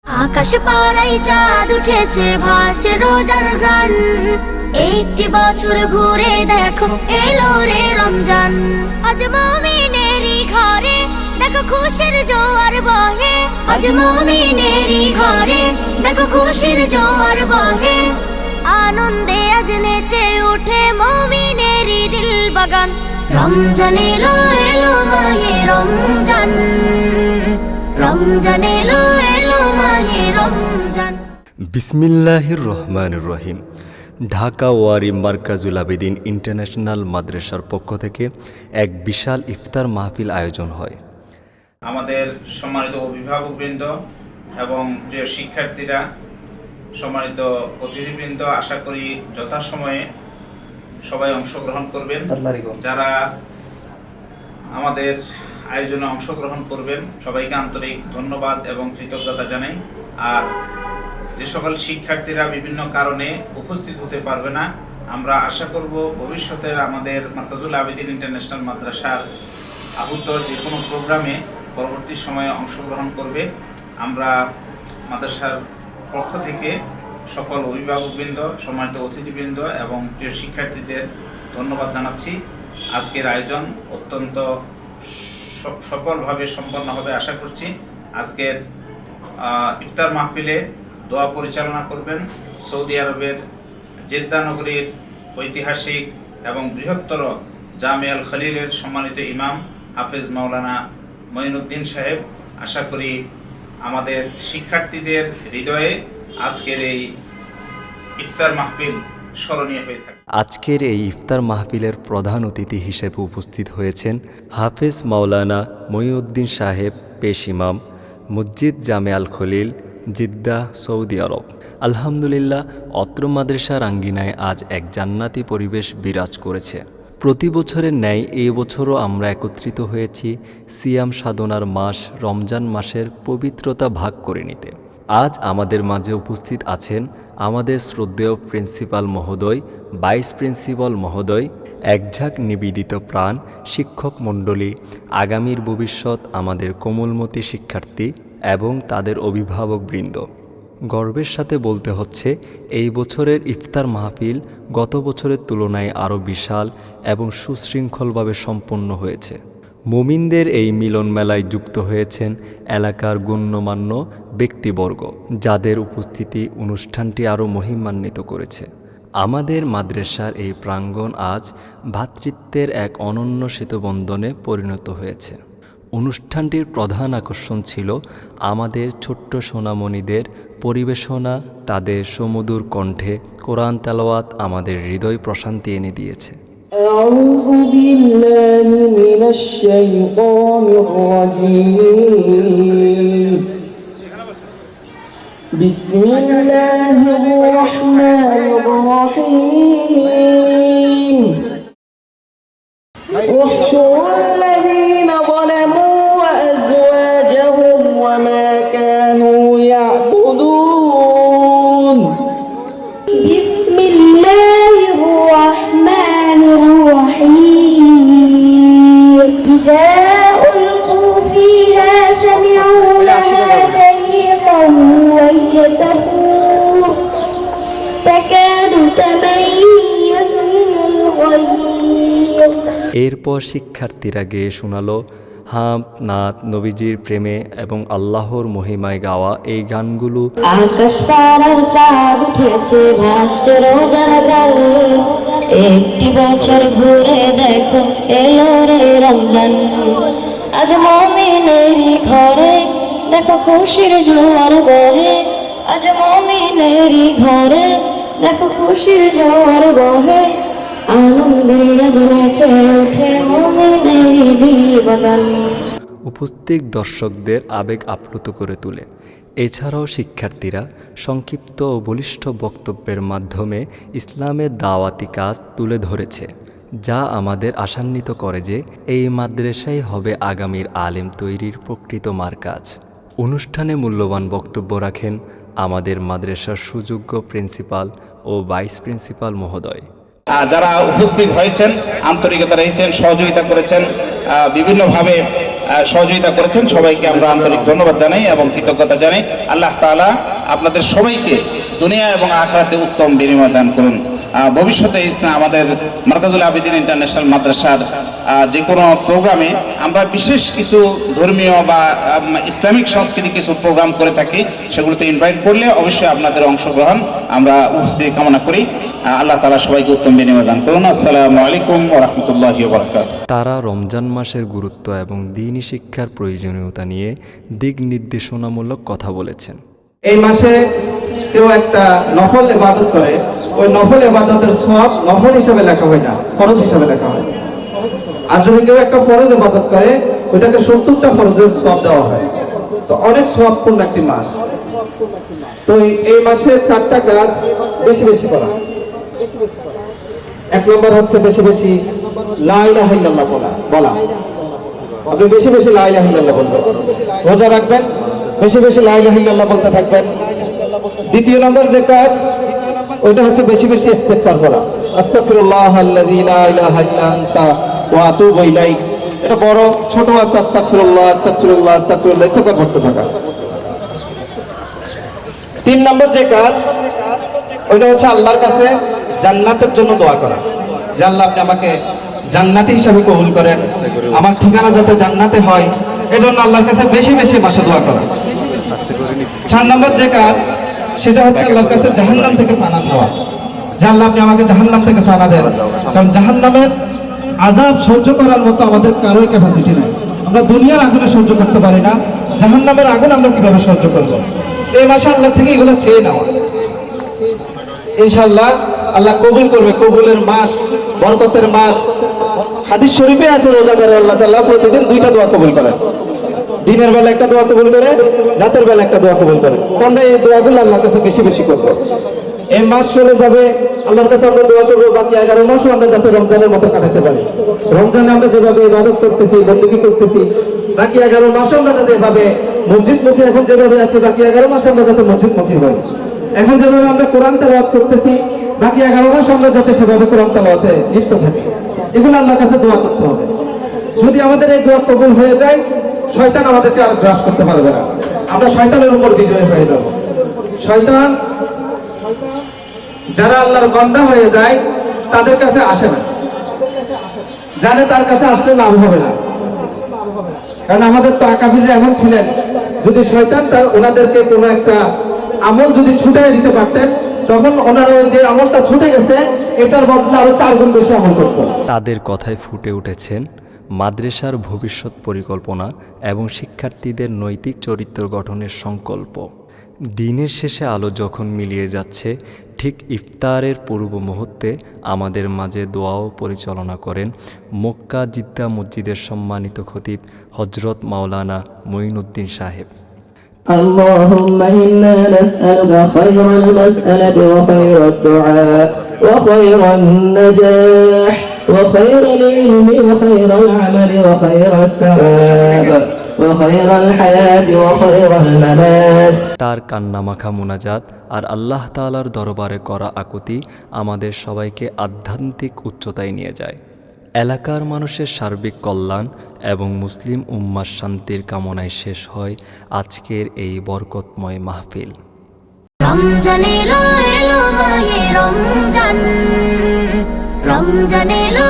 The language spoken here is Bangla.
আকাশ পাড়ায় চাঁদ উঠেছে, ভাসছে রোজার গান। একটি বছর ঘুরে দেখো, এলো রে রমজান। আজ মুমিনেরই ঘরে দেখো খুশির জোয়ার বহে। আজ মুমিনেরই ঘরে দেখো খুশির জোয়ার বহে। আনন্দে আজ নেচে উঠে মুমিনেরই দিল বাগান। রমজান এলো, এলো মাহে রমজান। রমজান এলো, এলো মাহে রমজান। বিসমিল্লাহির রহমানির রহিম। ঢাকা ওয়ারি মারকাজুল আবেদিন ইন্টারন্যাশনাল মাদ্রাসার পক্ষ থেকে এক বিশাল ইফতার মাহফিল আয়োজন হয়। আমাদের সম্মানিত অভিভাবকবৃন্দ এবং প্রিয় শিক্ষার্থীরা, সম্মানিত অতিথিবৃন্দ, আশা করি যথাসময়ে সবাই অংশগ্রহণ করবেন। যারা আমাদের আয়োজনে অংশগ্রহণ করবেন সবাইকে আন্তরিক ধন্যবাদ এবং কৃতজ্ঞতা জানাই। আর যে সকল শিক্ষার্থীরা বিভিন্ন কারণে উপস্থিত হতে পারবে না, আমরা আশা করব ভবিষ্যতের আমাদের মারকাজুল আবেদিন ইন্টারন্যাশনাল মাদ্রাসার আহুত যে কোনো প্রোগ্রামে পরবর্তী সময়ে অংশগ্রহণ করবে। আমরা মাদ্রাসার পক্ষ থেকে সকল অভিভাবকবৃন্দ, সম্মানিত অতিথিবৃন্দ এবং প্রিয় শিক্ষার্থীদের ধন্যবাদ জানাচ্ছি। আজকের আয়োজন অত্যন্ত সফলভাবে সম্পন্ন হবে আশা করছি। আজকের ইফতার মাহফিলে দোয়া পরিচালনা করবেন সৌদি আরবের জেদ্দা নগরীর ঐতিহাসিক এবং বৃহত্তর জামে আল খলিলের সম্মানিত ইমাম হাফেজ মাওলানা মঈনুদ্দিন সাহেব। আশা করি আমাদের শিক্ষার্থীদের হৃদয়ে আজকের এই ইফতার মাহফিল স্মরণীয় হয়ে থাকে। আজকের এই ইফতার মাহফিলের প্রধান অতিথি হিসেবে উপস্থিত হয়েছেন হাফেজ মাওলানা মঈনুদ্দিন সাহেব, পেশ ইমাম, মসজিদ জামে আল খলিল, জিদ্দা, সৌদি আরব। আলহামদুলিল্লাহ, অত্র মাদ্রাসার আঙ্গিনায় আজ এক জান্নাতি পরিবেশ বিরাজ করেছে। প্রতি বছরের ন্যায় এই বছরও আমরা একত্রিত হয়েছি সিয়াম সাধনার মাস রমজান মাসের পবিত্রতা ভাগ করে নিতে। আজ আমাদের মাঝে উপস্থিত আছেন আমাদের শ্রদ্ধেয় প্রিন্সিপাল মহোদয়, ভাইস প্রিন্সিপাল মহোদয়, একঝাঁক নিবেদিত প্রাণ শিক্ষক মণ্ডলী, আগামীর ভবিষ্যৎ আমাদের কোমলমতি শিক্ষার্থী এবং তাদের অভিভাবকবৃন্দ। গর্বের সাথে বলতে হচ্ছে, এই বছরের ইফতার মাহফিল গত বছরের তুলনায় আরও বিশাল এবং সুশৃঙ্খলভাবে সম্পন্ন হয়েছে। মুমিনদের এই মিলন মেলায় যুক্ত হয়েছেন এলাকার গণ্যমান্য ব্যক্তিবর্গ, যাদের উপস্থিতি অনুষ্ঠানটি আরও মহিমান্বিত করেছে। আমাদের মাদ্রাসার এই প্রাঙ্গণ আজ ভ্রাতৃত্বের এক অনন্য সেতুবন্ধনে পরিণত হয়েছে। অনুষ্ঠানটির প্রধান আকর্ষণ ছিল আমাদের ছোট্ট সোনামণিদের পরিবেশনা। তাদের সুমধুর কণ্ঠে কোরআন তেলাওয়াত আমাদের হৃদয় প্রশান্তি এনে দিয়েছে। أعوذ بالله من الشيطان الرجيم بسم الله الرحمن الرحيم احشروا الذين ظلموا وأزواجهم وما كانوا يعبدون بسم الله الرحمن الرحيم إذا ألقوا فيها سمعوا لها شهيقا وهي تفور تكاد تميز من الغيظ। এরপর শিক্ষার্থীরা গেয়ে শোনালো হাম নাত নবীজির প্রেমে এবং আল্লাহর মহিমায় গাওয়া এই গানগুলো। আকাশ পাড়ায় চাঁদ উঠেছে, ভাসছে রোজার গান। একটি বছর ঘুরে দেখো, এলো রে রমজান। আজ মুমিনেরই ঘরে দেখো খুশির জোয়ার বহে। আজ মুমিনেরই ঘরে দেখো খুশির জোয়ার বহে। আনন্দে আজ নেচে ওঠে মুমিনেরই দিল বাগান। উপস্থিত দর্শকদের আবেগ আপ্লুত করে তোলে। এছাড়াও শিক্ষার্থীরা সংক্ষিপ্ত ও বলিষ্ঠ বক্তব্যের মাধ্যমে ইসলামের দাওয়াতি কাজ তুলে ধরেছে, যা আমাদের আশান্বিত করে যে এই মাদ্রাসাই হবে আগামীর আলেম তৈরির প্রকৃত মারকাজ। অনুষ্ঠানে মূল্যবান বক্তব্য রাখেন আমাদের মাদ্রাসার সুযোগ্য প্রিন্সিপাল ও ভাইস প্রিন্সিপাল মহোদয়। যারা উপস্থিত হয়েছেন, আন্তরিকতা রয়েছেন, সহযোগিতা করেছেন, বিভিন্নভাবে সহযোগিতা করেছেন, সবাইকে আমরা আন্তরিক ধন্যবাদ জানাই এবং কৃতজ্ঞতা জানাই। আল্লাহ তাআলা আপনাদের সবাইকে দুনিয়া এবং আখিরাতে উত্তম বিনিময় দান করুন। ভবিষ্যতে আমাদের মারকাজুল আবিদিন ইন্টারন্যাশনাল মাদ্রাসার যে কোনো প্রোগ্রামে আমরা বিশেষ কিছু ধর্মীয় বা ইসলামিক সংস্কৃতি কিছু প্রোগ্রাম করে থাকি, সেগুলোতে ইনভাইট করলে অবশ্যই আপনাদের অংশগ্রহণ আমরা উপস্থিতি কামনা করি। আল্লাহ তাআলা সবাইকে উত্তম বিনিময় দান করুন। আসসালামু আলাইকুম ওয়া রাহমাতুল্লাহি ওয়া বারাকাতুহু। তারা রমজান মাসের গুরুত্ব এবং দ্বীনি শিক্ষার প্রয়োজনীয়তা নিয়ে দিক নির্দেশনামূলক কথা বলেছেন। এই মাসে কেউ একটা নফল ইবাদত করে, ওই নফল ইবাদতের সওয়াব নফল হিসেবে লেখা হয় না, ফরজ হিসেবে লেখা হয়। আর যদি কেউ একটা ফরজ ইবাদত করে, ওইটাকে 70টা ফরজের সওয়াব দেওয়া হয়। তো অনেক সওয়াবপূর্ণ একটি মাস। তো এই মাসে 4টা কাজ বেশি বেশি করা। 1 নম্বর হচ্ছে বেশি বেশি লা ইলাহা ইল্লাল্লাহ বলা। আপনি বেশি বেশি লা ইলাহা ইল্লাল্লাহ বলবেন। রোজা রাখবেন, বেশি বেশি লা ইলাহা ইল্লাল্লাহ বলতে থাকবেন। 2 নম্বর যে কাজ, ওইটা হচ্ছে বেশি বেশি ইস্তিগফার করা। আস্তাগফিরুল্লাহাল্লাযী লা ইলাহা ইল্লা আনতা ওয়া আতুবু ইলাইক। এটা বড় ছোট আছে, আস্তাগফিরুল্লাহ আস্তাগফিরুল্লাহ আস্তাগফিরুল্লাহ ইস্তিগফার করতে থাকা। 3 নম্বর যে কাজ, ওইটা হচ্ছে আল্লাহর কাছে জান্নাতের জন্য দোয়া করা, যে আল্লাহ আপনি আমাকে জান্নাতি হিসাবে কবুল করেন, আমার ঠিকানা যাতে জান্নাতে হয়, এজন্য আল্লাহর কাছে বেশি বেশি মাসে দোয়া করা। 4 নম্বর যে কাজ, সেটা হচ্ছে আল্লাহর কাছে জাহান্নাম থেকে পানা চাওয়া, যে আল্লাহ আপনি আমাকে জাহান্নাম থেকে পানা দেন। কারণ জাহান্নামের আযাব সহ্য করার মতো আমাদের কারোই ক্যাপাসিটি নাই। আমরা দুনিয়ার আগুনে সহ্য করতে পারি না, জাহান্নামের আগুন আমরা কিভাবে সহ্য করব? এই মাসে আল্লাহ থেকে এগুলো চেয়ে নেওয়া। ইনশাআল্লাহ আল্লাহ কবুল করবে। কবুলের মাস, বরকতের মাস। হাদিস শরীফে আছে রোজাদার আল্লাহ তাআলা প্রতিদিন 2টা দোয়া কবুল করেন। দিনের বেলা একটা দোয়া কবুল করে, রাতের বেলা একটা দোয়া কবুল করে। আমরা এই দোয়াগুলো আল্লাহর কাছে বেশি বেশি করব। এই মাস চলে যাবে, আল্লাহর কাছে আমরা দোয়া করব বাকি 11 মাসও আমরা যাতে রমজানের মতো কাটাতে পারি। রমজানে আমরা যেভাবে ইবাদত করতেছি, বন্দেগী করতেছি, বাকি 11 মাসও আমরা যাতে এভাবে মসজিদমুখী এখন যেভাবে আছি, বাকি 11 মাসে আমরা যাতে মসজিদমুখী হই। এখন যেভাবে আমরা কোরআন তেলাওয়াত করতেছি, বাকি 11 মাস আমরা যাতে সেভাবে কোরআন তেলাওয়াতে লিপ্ত থাকি। এগুলো আল্লাহর কাছে দোয়া করতে হবে। যদি আমাদের এই দোয়া কবুল হয়ে যায়, শয়তান আমাদেরকে আর গ্রাস করতে পারবে না। আমরা শয়তানের উপর বিজয় হয়ে যাব। শয়তান যারা আল্লাহর বান্দা হয়ে যায়, তাদের কাছে আসে না, জানে তার কাছে আসলে লাভ হবে না। কারণ আমাদের তো আকাবিররা এমন ছিলেন, যদি শয়তান ওনাদেরকে কোনো একটা আমল যদি ছুটাই দিতে পারতেন, তখন ওনারা ওই যে আমলটা ছুটে গেছে, এটার বদলে আরো 4 গুণ বেশি আমল করত। তাদের কথায় ফুটে উঠেছেন মাদ্রাসার ভবিষ্যৎ পরিকল্পনা এবং শিক্ষার্থীদের নৈতিক চরিত্র গঠনের সংকল্প। দিনের শেষে আলো যখন মিলিয়ে যাচ্ছে, ঠিক ইফতারের পূর্ব মুহূর্তে আমাদের মাঝে দোয়াও পরিচালনা করেন মক্কা জিদ্দা মসজিদের সম্মানিত খতিব হযরত মাওলানা মঈনুদ্দিন সাহেব। اللهم إنا نسألك خير المسألة وخير الدعاء وخير النجاح وخير العلم وخير العمل وخير الثواب وخير الحياة وخير الممات। তার কান্নামাখা মুনাজাত আর আল্লাহ তাআলার দরবারে করা আকুতি আমাদের সবাইকে আধ্যাত্মিক উচ্চতায় নিয়ে যায়। এলাকার মানুষের সার্বিক কল্যাণ এবং মুসলিম উম্মার শান্তির কামনায় শেষ হয় আজকের এই বরকতময় মাহফিল। রমজান এলো এলো মাহে রমজান, রমজান এলো